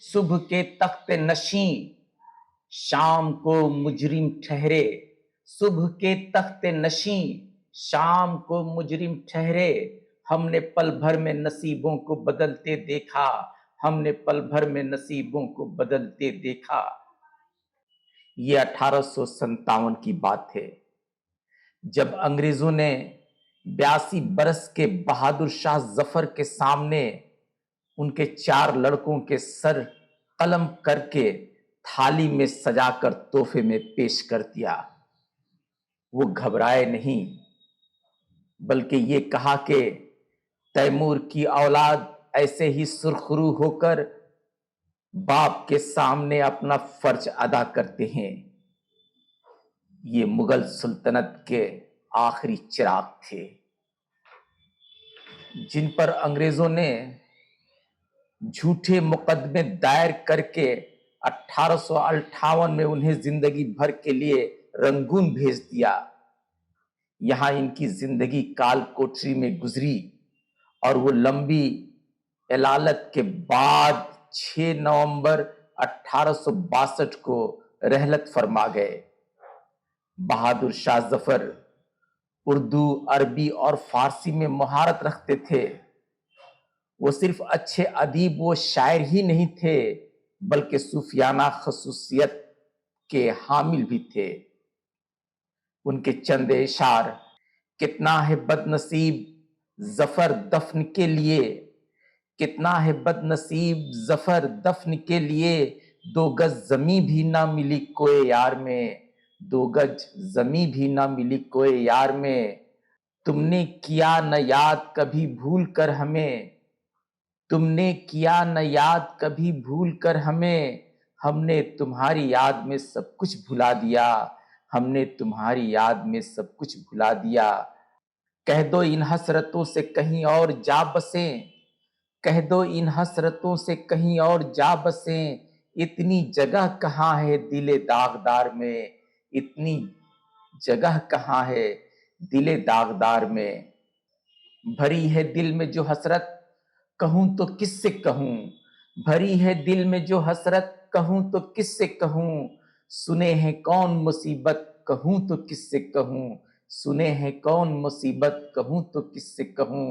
صبح کے تخت نشیں شام کو مجرم ٹھہرے، صبح کے تخت نشیں شام کو مجرم ٹھہرے، ہم نے پل بھر میں نصیبوں کو بدلتے دیکھا، ہم نے پل بھر میں نصیبوں کو بدلتے دیکھا۔ یہ 1857 کی بات ہے، جب انگریزوں نے 82 برس کے بہادر شاہ ظفر کے سامنے ان کے 4 لڑکوں کے سر قلم کر کے تھالی میں سجا کر تحفے میں پیش کر دیا۔ وہ گھبرائے نہیں، بلکہ یہ کہا کہ تیمور کی اولاد ایسے ہی سرخرو ہو کر باپ کے سامنے اپنا فرض ادا کرتے ہیں۔ یہ مغل سلطنت کے آخری چراغ تھے جن پر انگریزوں نے جھوٹے مقدمے دائر کر کے 1858 میں انہیں زندگی بھر کے لیے رنگون بھیج دیا۔ یہاں ان کی زندگی کال کوٹری میں گزری اور وہ لمبی علالت کے بعد 6 نومبر 1862 کو رحلت فرما گئے۔ بہادر شاہ ظفر اردو، عربی اور فارسی میں مہارت رکھتے تھے۔ وہ صرف اچھے ادیب و شاعر ہی نہیں تھے بلکہ صوفیانہ خصوصیت کے حامل بھی تھے۔ ان کے چند اشعار کتنا ہے بد نصیب ظفر دفن کے لیے، کتنا ہے بد نصیب ظفر دفن کے لیے، 2 گز زمیں بھی نہ ملی کوئے یار میں، 2 گز زمیں بھی نہ ملی کوئے یار میں، تم نے کیا نہ یاد کبھی بھول کر ہمیں، تم نے کیا نہ یاد کبھی بھول کر ہمیں، ہم نے تمہاری یاد میں سب کچھ بھلا دیا، ہم نے تمہاری یاد میں سب کچھ بھلا دیا، کہہ دو ان حسرتوں سے کہیں اور جا بسیں، کہہ دو ان حسرتوں سے کہیں اور جا بسیں، اتنی جگہ کہاں ہے دل داغدار میں، اتنی جگہ کہاں ہے دل داغدار میں، بھری ہے دل میں جو حسرت کہوں تو کس سے کہوں، بھری ہے دل میں جو حسرت کہوں تو کس سے کہوں، سنے ہیں کون مصیبت کہوں تو کس سے کہوں، سنے ہیں کون مصیبت کہوں تو کس سے کہوں۔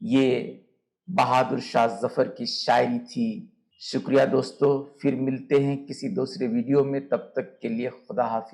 یہ بہادر شاہ ظفر کی شاعری تھی۔ شکریہ دوستو، پھر ملتے ہیں کسی دوسرے ویڈیو میں، تب تک کے لیے خدا حافظ۔